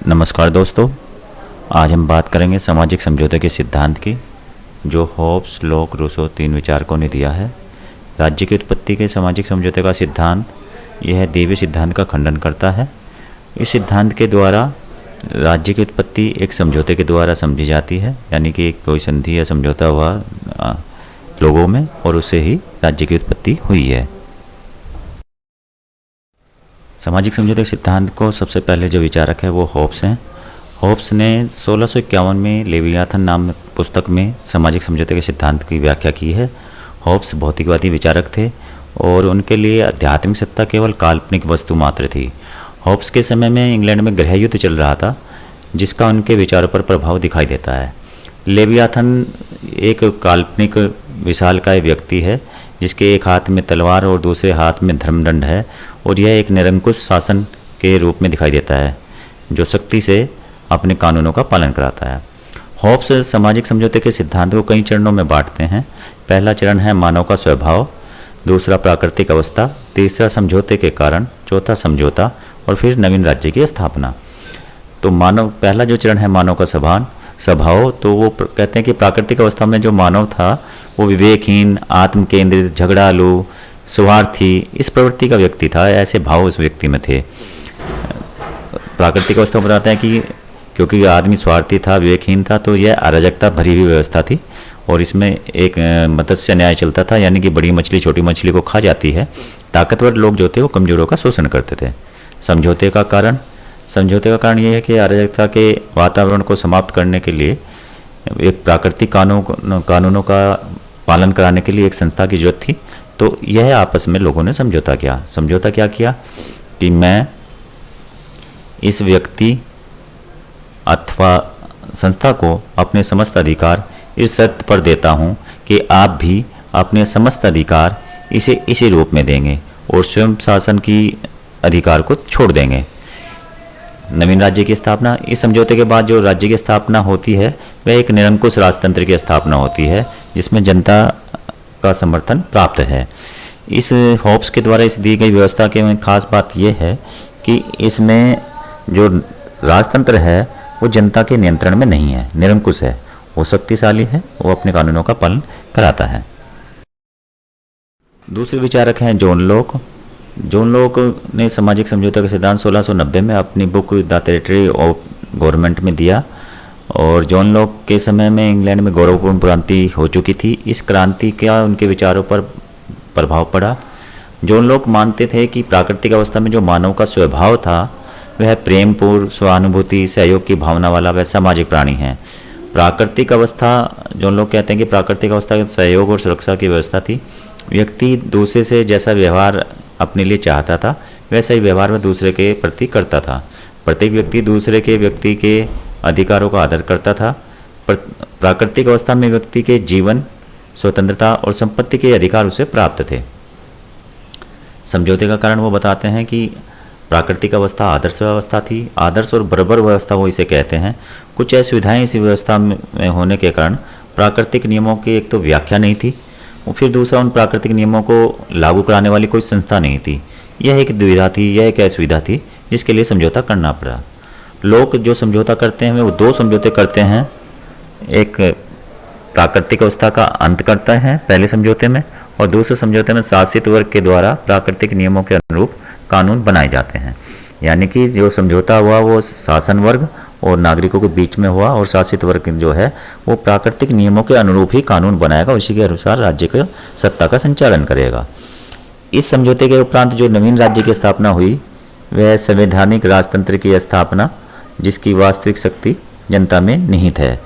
नमस्कार दोस्तों। आज हम बात करेंगे सामाजिक समझौते के सिद्धांत की, जो होब्स, लॉक, रूसो तीन विचारकों ने दिया है। राज्य की उत्पत्ति के सामाजिक समझौते का सिद्धांत यह दैवीय सिद्धांत का खंडन करता है। इस सिद्धांत के द्वारा राज्य की उत्पत्ति एक समझौते के द्वारा समझी जाती है, यानी कि कोई संधि या समझौता हुआ लोगों में और उससे ही राज्य की उत्पत्ति हुई है। सामाजिक समझौते के सिद्धांत को सबसे पहले जो विचारक है वो होब्स हैं। होब्स ने 1651 में लेवियाथन नाम पुस्तक में सामाजिक समझौते के सिद्धांत की व्याख्या की है। होब्स भौतिकवादी विचारक थे और उनके लिए आध्यात्मिक सत्ता केवल काल्पनिक वस्तु मात्र थी। होब्स के समय में इंग्लैंड में गृह युद्ध चल रहा था, जिसका उनके विचारों पर प्रभाव दिखाई देता है। लेवियाथन एक काल्पनिक विशालकाय व्यक्ति है, जिसके एक हाथ में तलवार और दूसरे हाथ में धर्मदंड है, और यह एक निरंकुश शासन के रूप में दिखाई देता है, जो शक्ति से अपने कानूनों का पालन कराता है। होब्स सामाजिक समझौते के सिद्धांत को कई चरणों में बांटते हैं। पहला चरण है मानव का स्वभाव, दूसरा प्राकृतिक अवस्था, तीसरा समझौते के कारण, चौथा समझौता और फिर नवीन राज्य की स्थापना। तो पहला जो चरण है मानव का स्वभाव, तो वो कहते हैं कि प्राकृतिक अवस्था में जो मानव था वो विवेकहीन, आत्म केंद्रित, झगड़ालू, स्वार्थी, इस प्रवृत्ति का व्यक्ति था। ऐसे भाव उस व्यक्ति में थे। प्राकृतिक अवस्था में बताते हैं कि क्योंकि आदमी स्वार्थी था, विवेकहीन था, तो यह अराजकता भरी हुई व्यवस्था थी और इसमें एक मत्स्य न्याय चलता था, यानी कि बड़ी मछली छोटी मछली को खा जाती है। ताकतवर लोग जो थे वो कमजोरों का शोषण करते थे। समझौते का कारण ये है कि अराजकता के वातावरण को समाप्त करने के लिए एक प्राकृतिक कानूनों का पालन कराने के लिए एक संस्था की जरूरत थी। तो यह आपस में लोगों ने समझौता क्या किया कि मैं इस व्यक्ति अथवा संस्था को अपने समस्त अधिकार इस शर्त पर देता हूँ कि आप भी अपने समस्त अधिकार इसी रूप में देंगे और स्वयं शासन की अधिकार को छोड़ देंगे। नवीन राज्य की स्थापना, इस समझौते के बाद जो राज्य की स्थापना होती है वह एक निरंकुश राजतंत्र की स्थापना होती है, जिसमें जनता का समर्थन प्राप्त है। इस होब्स के द्वारा इस दी गई व्यवस्था के खास बात यह है कि इसमें जो राजतंत्र है वो जनता के नियंत्रण में नहीं है, निरंकुश है, वो शक्तिशाली है, वो अपने कानूनों का पालन कराता है। दूसरे विचारक हैं जॉन लॉक ने सामाजिक समझौते का सिद्धांत 1690 में अपनी book the territory of government में दिया, और जॉन लॉक के समय में इंग्लैंड में गौरवपूर्ण क्रांति हो चुकी थी। इस क्रांति का उनके विचारों पर प्रभाव पड़ा। जॉन लॉक मानते थे कि प्राकृतिक अवस्था में जो मानव का स्वभाव था वह प्रेमपूर्ण, सहानुभूति, सहयोग की भावना वाला वह सामाजिक प्राणी है। प्राकृतिक अवस्था, जॉन लॉक कहते हैं कि प्राकृतिक अवस्था सहयोग और सुरक्षा की व्यवस्था थी। व्यक्ति दूसरे से जैसा व्यवहार अपने लिए चाहता था वैसा ही व्यवहार वह दूसरे के प्रति करता था। प्रत्येक व्यक्ति दूसरे के व्यक्ति के अधिकारों का आदर करता था। प्राकृतिक अवस्था में व्यक्ति के जीवन, स्वतंत्रता और संपत्ति के अधिकार उसे प्राप्त थे। समझौते का कारण वो बताते हैं कि प्राकृतिक अवस्था आदर्श व्यवस्था थी। आदर्श और बराबर व्यवस्था वो इसे कहते हैं। कुछ असुविधाएं इस व्यवस्था में होने के कारण प्राकृतिक नियमों की एक तो व्याख्या नहीं थी, और फिर दूसरा उन प्राकृतिक नियमों को लागू कराने वाली कोई संस्था नहीं थी। यह एक दुविधा थी, यह एक असुविधा थी, जिसके लिए समझौता करना पड़ा। लोग जो समझौता करते हैं वो दो समझौते करते हैं। एक प्राकृतिक अवस्था का अंत करता है पहले समझौते में, और दूसरे समझौते में शासित वर्ग के द्वारा प्राकृतिक नियमों के अनुरूप कानून बनाए जाते हैं। यानी कि जो समझौता हुआ वो शासन वर्ग और नागरिकों के बीच में हुआ, और शासित वर्ग जो है वो प्राकृतिक नियमों के अनुरूप ही कानून बनाएगा, उसी के अनुसार राज्य के सत्ता का संचालन करेगा। इस समझौते के उपरांत जो नवीन राज्य की स्थापना हुई वह संवैधानिक राजतंत्र की स्थापना, जिसकी वास्तविक शक्ति जनता में निहित है।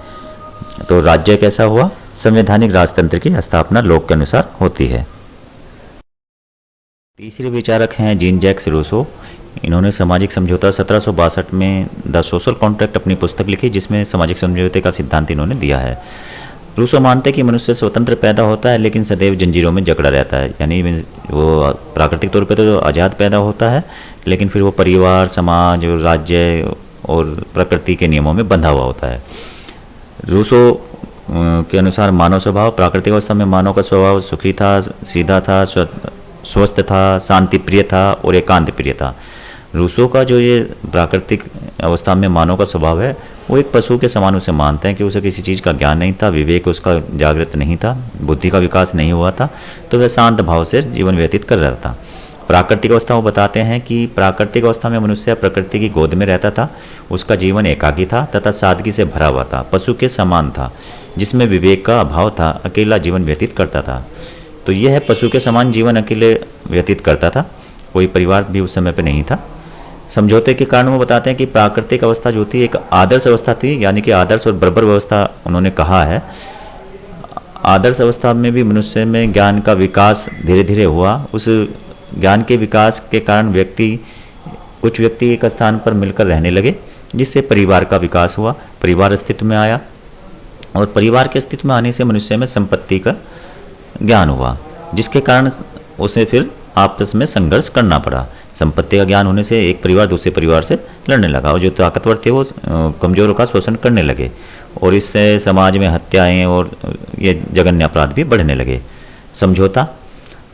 तो राज्य कैसा हुआ? संवैधानिक राजतंत्र की स्थापना लोक के अनुसार होती है। तीसरे विचारक हैं जीन जैक्स रूसो। इन्होंने सामाजिक समझौता 1762 में द सोशल कॉन्ट्रैक्ट अपनी पुस्तक लिखी, जिसमें सामाजिक समझौते का सिद्धांत इन्होंने दिया है। रूसो मानते हैं कि मनुष्य स्वतंत्र पैदा होता है लेकिन सदैव जंजीरों में जकड़ा रहता है। यानी वो प्राकृतिक तौर पे तो आज़ाद पैदा होता है, लेकिन फिर वो परिवार, समाज, राज्य और प्रकृति के नियमों में बंधा हुआ होता है। रूसो के अनुसार मानव स्वभाव, प्राकृतिक अवस्था में मानव का स्वभाव सुखी था, सीधा था, स्वस्थ था, शांति प्रिय था और एकांत प्रिय था। रूसो का जो ये प्राकृतिक अवस्था में मानव का स्वभाव है, वो एक पशु के समान उसे मानते हैं कि उसे किसी चीज़ का ज्ञान नहीं था, विवेक उसका जागृत नहीं था, बुद्धि का विकास नहीं हुआ था, तो वह शांत भाव से जीवन व्यतीत कर रहा था। प्राकृतिक अवस्था वो बताते हैं कि प्राकृतिक अवस्था में मनुष्य प्रकृति की गोद में रहता था, उसका जीवन एकाकी था तथा सादगी से भरा हुआ था, पशु के समान था, जिसमें विवेक का अभाव था, अकेला जीवन व्यतीत करता था। तो यह है पशु के समान जीवन अकेले व्यतीत करता था, कोई परिवार भी उस समय पे नहीं था। समझौते के कारण वो बताते हैं कि प्राकृतिक अवस्था जो थी एक आदर्श अवस्था थी, यानी कि आदर्श और बर्बर व्यवस्था उन्होंने कहा है। आदर्श अवस्था में भी मनुष्य में ज्ञान का विकास धीरे धीरे हुआ। उस ज्ञान के विकास के कारण कुछ व्यक्ति एक स्थान पर मिलकर रहने लगे, जिससे परिवार का विकास हुआ, परिवार अस्तित्व में आया, और परिवार के अस्तित्व में आने से मनुष्य में संपत्ति का ज्ञान हुआ, जिसके कारण उसे फिर आपस में संघर्ष करना पड़ा। संपत्ति का ज्ञान होने से एक परिवार दूसरे परिवार से लड़ने लगा, और जो ताकतवर थे वो कमजोरों का शोषण करने लगे, और इससे समाज में हत्याएं और ये जघन्य अपराध भी बढ़ने लगे।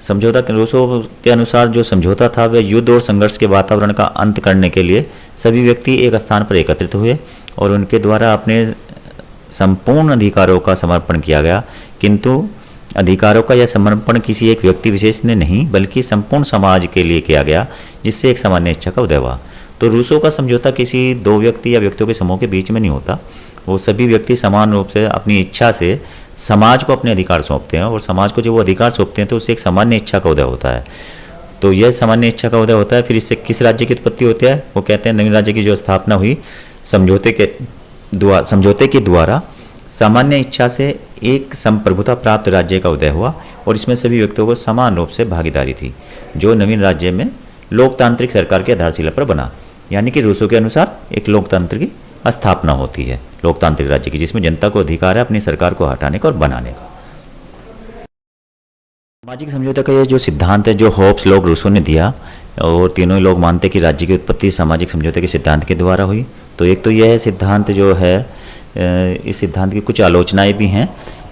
समझौता के रूसो के अनुसार जो समझौता था वह युद्ध और संघर्ष के वातावरण का अंत करने के लिए सभी व्यक्ति एक स्थान पर एकत्रित हुए और उनके द्वारा अपने संपूर्ण अधिकारों का समर्पण किया गया। किंतु अधिकारों का यह समर्पण किसी एक व्यक्ति विशेष ने नहीं बल्कि संपूर्ण समाज के लिए किया गया, जिससे एक सामान्य इच्छा का उदय हुआ। तो रूसो का समझौता किसी दो व्यक्ति या व्यक्तियों के समूह के बीच में नहीं होता, वो सभी व्यक्ति समान रूप से अपनी इच्छा से समाज को अपने अधिकार सौंपते हैं, और समाज को जो वो अधिकार सौंपते हैं तो उससे एक सामान्य इच्छा का उदय होता है। तो यह सामान्य इच्छा का उदय होता है। फिर इससे किस राज्य की उत्पत्ति होती है? वो कहते हैं नवीन राज्य की जो स्थापना हुई समझौते के द्वारा सामान्य इच्छा से एक संप्रभुता प्राप्त राज्य का उदय हुआ, और इसमें सभी व्यक्तियों को समान रूप से भागीदारी थी, जो नवीन राज्य में लोकतांत्रिक सरकार की आधारशिला पर बना। यानी कि रूसो के अनुसार एक लोकतंत्र की स्थापना होती है, लोकतांत्रिक राज्य की, जिसमें जनता को अधिकार है अपनी सरकार को हटाने का और बनाने का। सामाजिक समझौते का ये जो सिद्धांत है, जो होब्स लोग रूसो ने दिया, और तीनों ही लोग मानते हैं कि राज्य की उत्पत्ति सामाजिक समझौते के सिद्धांत के द्वारा हुई। तो एक तो यह सिद्धांत जो है, इस सिद्धांत की कुछ आलोचनाएं भी हैं।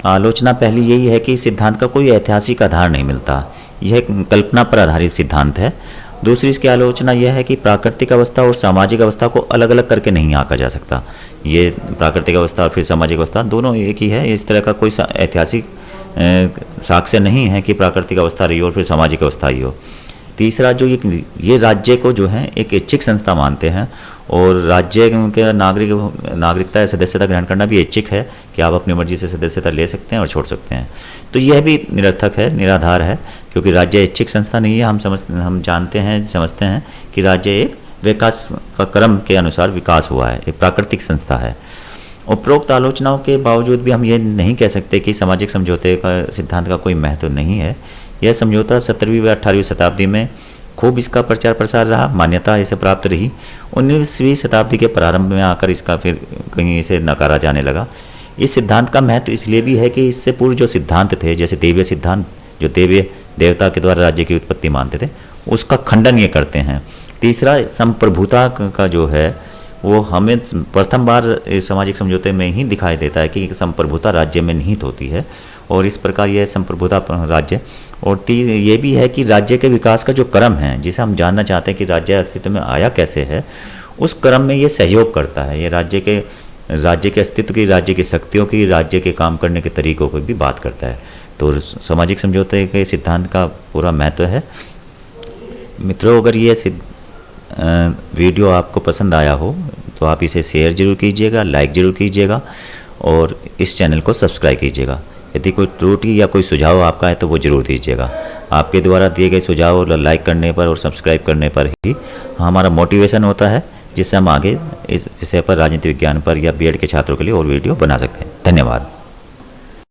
आलोचना पहली यही है कि इस सिद्धांत का कोई ऐतिहासिक आधार नहीं मिलता, यह कल्पना पर आधारित सिद्धांत है। दूसरी इसकी आलोचना यह है कि प्राकृतिक अवस्था और सामाजिक अवस्था को अलग अलग करके नहीं आंका जा सकता। ये प्राकृतिक अवस्था और फिर सामाजिक अवस्था दोनों एक ही है, इस तरह का कोई ऐतिहासिक साक्ष्य नहीं है कि प्राकृतिक अवस्था रही हो और फिर सामाजिक अवस्था ही हो। तीसरा जो ये राज्य को जो है एक ऐच्छिक संस्था मानते हैं, और राज्य के नागरिकता या सदस्यता ग्रहण करना भी ऐच्छिक है कि आप अपनी मर्जी से सदस्यता ले सकते हैं और छोड़ सकते हैं। तो यह भी निरर्थक है, निराधार है, क्योंकि राज्य ऐच्छिक संस्था नहीं है। हम समझते हैं कि राज्य एक विकास का क्रम के अनुसार विकास हुआ है, एक प्राकृतिक संस्था है। उपरोक्त आलोचनाओं के बावजूद भी हम ये नहीं कह सकते कि सामाजिक समझौते का सिद्धांत का कोई महत्व नहीं है। यह समझौता 17वीं व 18वीं शताब्दी में खूब इसका प्रचार प्रसार रहा, मान्यता इसे प्राप्त रही। 19वीं शताब्दी के प्रारंभ में आकर इसका फिर कहीं इसे नकारा जाने लगा। इस सिद्धांत का महत्व इसलिए भी है कि इससे पूर्व जो सिद्धांत थे, जैसे देवीय सिद्धांत, जो देवीय देवता के द्वारा राज्य की उत्पत्ति मानते थे, उसका खंडन ये करते हैं। तीसरा, संप्रभुता का जो है वो हमें प्रथम बार सामाजिक समझौते में ही दिखाई देता है कि संप्रभुता राज्य में निहित होती है, और इस प्रकार यह संप्रभुता राज्य। और ये भी है कि राज्य के विकास का जो क्रम है, जिसे हम जानना चाहते हैं कि राज्य अस्तित्व में आया कैसे है, उस क्रम में ये सहयोग करता है। ये राज्य के अस्तित्व की, राज्य की शक्तियों की, राज्य के काम करने के तरीकों को भी बात करता है। तो सामाजिक समझौते के सिद्धांत का पूरा महत्व है। मित्रों, अगर ये वीडियो आपको पसंद आया हो तो आप इसे शेयर जरूर कीजिएगा, लाइक जरूर कीजिएगा, और इस चैनल को सब्सक्राइब कीजिएगा। यदि कोई त्रुटि या कोई सुझाव आपका है तो वो जरूर दीजिएगा। आपके द्वारा दिए गए सुझाव और लाइक करने पर और सब्सक्राइब करने पर ही हमारा मोटिवेशन होता है, जिससे हम आगे इस विषय पर, राजनीति विज्ञान पर या बीएड के छात्रों के लिए और वीडियो बना सकते हैं। धन्यवाद।